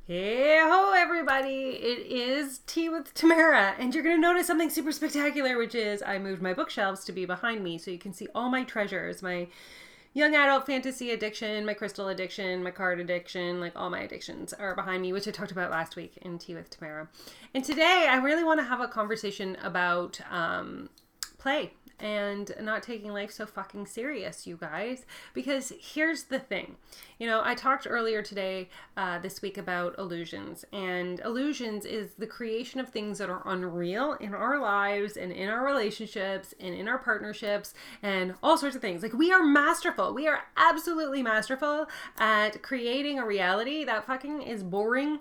Hey ho everybody, it is Tea with Tamara, and you're going to notice something super spectacular, which is I moved my bookshelves to be behind me so you can see all my treasures, my young adult fantasy addiction, my crystal addiction, my card addiction, like all my addictions are behind me, which I talked about last week in Tea with Tamara. And today I really want to have a conversation about play and not taking life so fucking serious, you guys. Because here's the thing. I talked earlier today, this week, about illusions. And illusions is the creation of things that are unreal in our lives and in our relationships and in our partnerships and all sorts of things. Like, we are masterful. We are absolutely masterful at creating a reality that fucking is boring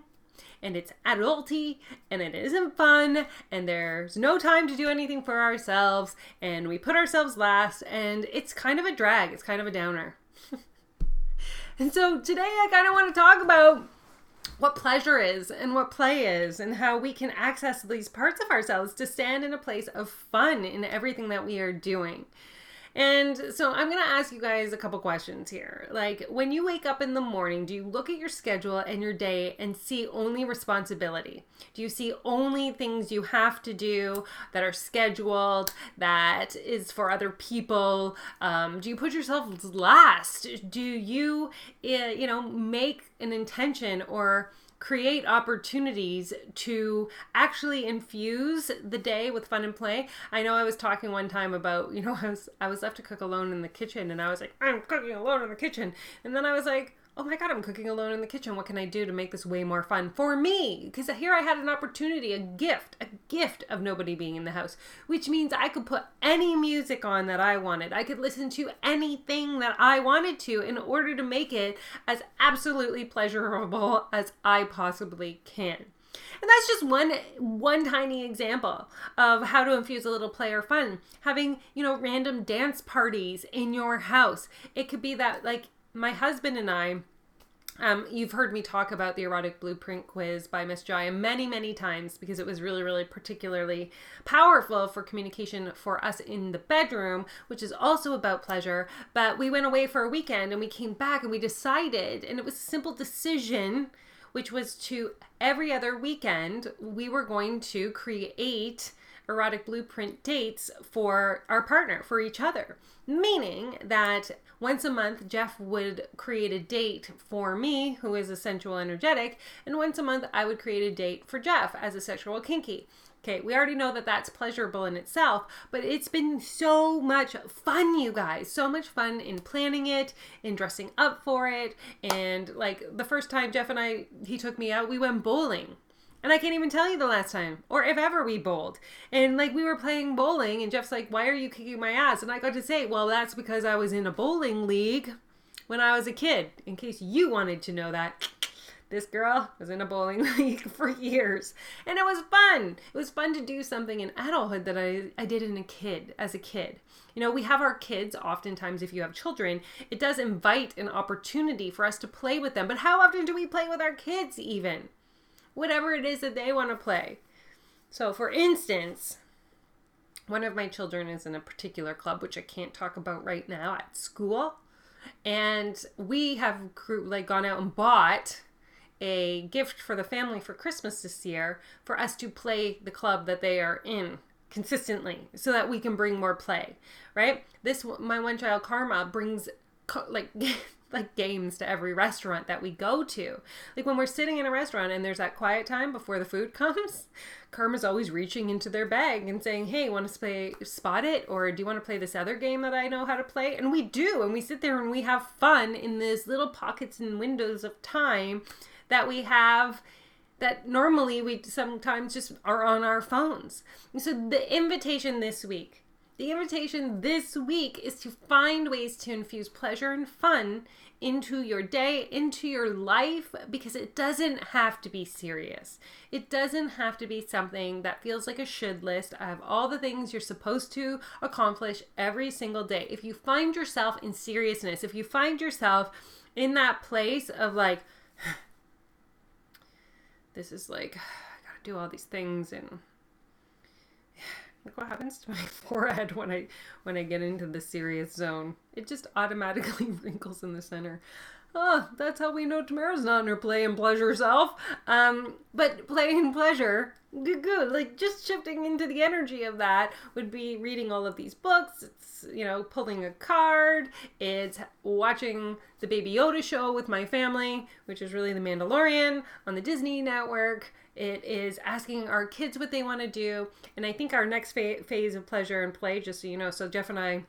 and it's adulty and it isn't fun and there's no time to do anything for ourselves and we put ourselves last and it's kind of a drag. It's kind of a downer. And so today I kind of want to talk about what pleasure is and what play is and how we can access these parts of ourselves to stand in a place of fun in everything that we are doing. And so I'm going to ask you guys a couple questions here. Like, when you wake up in the morning, do you look at your schedule and your day and see only responsibility? Do you see only things you have to do that are scheduled, that is for other people? Do you put yourself last? Do you, make an intention or create opportunities to actually infuse the day with fun and play? I know I was talking one time about, I was left to cook alone in the kitchen and I was like, I'm cooking alone in the kitchen. And then I was like, oh my God, I'm cooking alone in the kitchen. What can I do to make this way more fun for me? Because here I had an opportunity, a gift of nobody being in the house, which means I could put any music on that I wanted. I could listen to anything that I wanted to in order to make it as absolutely pleasurable as I possibly can. And that's just one tiny example of how to infuse a little play or fun. Having, random dance parties in your house. It could be that, like, my husband and I, you've heard me talk about the Erotic Blueprint quiz by Miss Jaya many, many times because it was really, really particularly powerful for communication for us in the bedroom, which is also about pleasure. But we went away for a weekend and we came back and we decided, and it was a simple decision, which was to every other weekend, we were going to create erotic blueprint dates for our partner, for each other. Meaning that once a month, Jeff would create a date for me, who is a sensual energetic, and once a month, I would create a date for Jeff as a sexual kinky. Okay, we already know that that's pleasurable in itself, but it's been so much fun, you guys. So much fun in planning it, in dressing up for it, and like the first time Jeff and he took me out, we went bowling. And I can't even tell you the last time, or if ever we bowled. And like we were playing bowling and Jeff's like, why are you kicking my ass? And I got to say, well, that's because I was in a bowling league when I was a kid. In case you wanted to know that, this girl was in a bowling league for years. And it was fun. It was fun to do something in adulthood that I did as a kid. We have our kids, oftentimes if you have children, it does invite an opportunity for us to play with them. But how often do we play with our kids even? Whatever it is that they want to play. So for instance, one of my children is in a particular club, which I can't talk about right now, at school. And we have gone out and bought a gift for the family for Christmas this year for us to play the club that they are in consistently so that we can bring more play, right? My one child Karma brings like games to every restaurant that we go to. Like when we're sitting in a restaurant and there's that quiet time before the food comes, Karma's always reaching into their bag and saying, hey, want to play Spot It? Or do you want to play this other game that I know how to play? And we do. And we sit there and we have fun in these little pockets and windows of time that we have that normally we sometimes just are on our phones. And so the invitation this week is to find ways to infuse pleasure and fun into your day, into your life, because it doesn't have to be serious. It doesn't have to be something that feels like a should list of all the things you're supposed to accomplish every single day. If you find yourself in seriousness, if you find yourself in that place of like, this is like, I gotta do all these things, and look what happens to my forehead when I get into the serious zone. It just automatically wrinkles in the center. Oh, that's how we know Tamara's not in her play and pleasure self. But play and pleasure, good. Like just shifting into the energy of that would be reading all of these books. It's, pulling a card. It's watching the Baby Yoda show with my family, which is really The Mandalorian on the Disney network. It is asking our kids what they want to do. And I think our next phase of pleasure and play, just so you know, so Jeff and I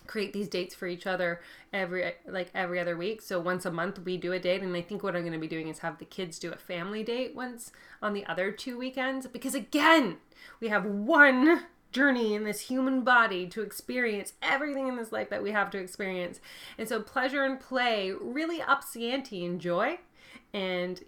create these dates for each other every other week. So once a month we do a date, and I think what I'm going to be doing is have the kids do a family date once on the other 2 weekends, because again, we have one journey in this human body to experience everything in this life that we have to experience. And so pleasure and play really ups the ante in joy and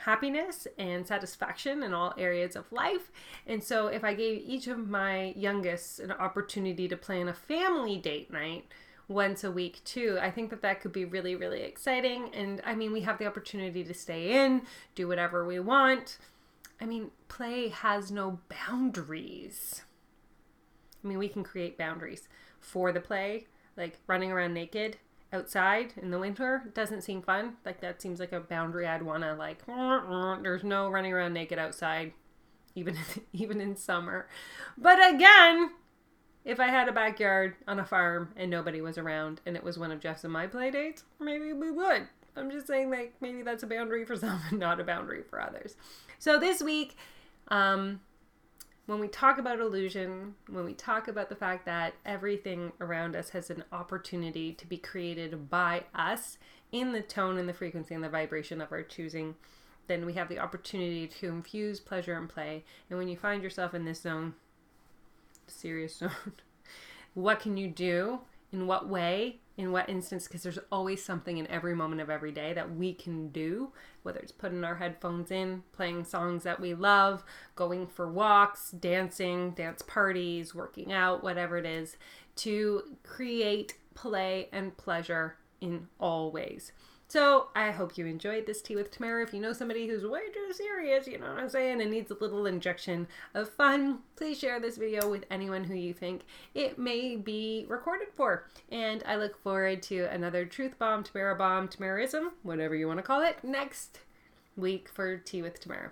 happiness and satisfaction in all areas of life. And so if I gave each of my youngest an opportunity to plan a family date night once a week too, I think that could be really, really exciting. And I mean, we have the opportunity to stay in, do whatever we want. I mean, play has no boundaries. I mean, we can create boundaries for the play, like running around naked outside in the winter doesn't seem fun. Like that seems like a boundary I'd want to there's no running around naked outside, even in summer. But again, if I had a backyard on a farm and nobody was around and it was one of Jeff's and my play dates, maybe we would. I'm just saying, like, maybe that's a boundary for some and not a boundary for others. So this week, when we talk about illusion, when we talk about the fact that everything around us has an opportunity to be created by us in the tone and the frequency and the vibration of our choosing, then we have the opportunity to infuse pleasure and play. And when you find yourself in this zone, serious zone, what can you do? In what way? In what instance? Because there's always something in every moment of every day that we can do, whether it's putting our headphones in, playing songs that we love, going for walks, dancing, dance parties, working out, whatever it is, to create play and pleasure in all ways. So I hope you enjoyed this Tea with Tamara. If you know somebody who's way too serious, you know what I'm saying, and needs a little injection of fun, please share this video with anyone who you think it may be recorded for. And I look forward to another Truth Bomb, Tamarism, whatever you want to call it, next week for Tea with Tamara.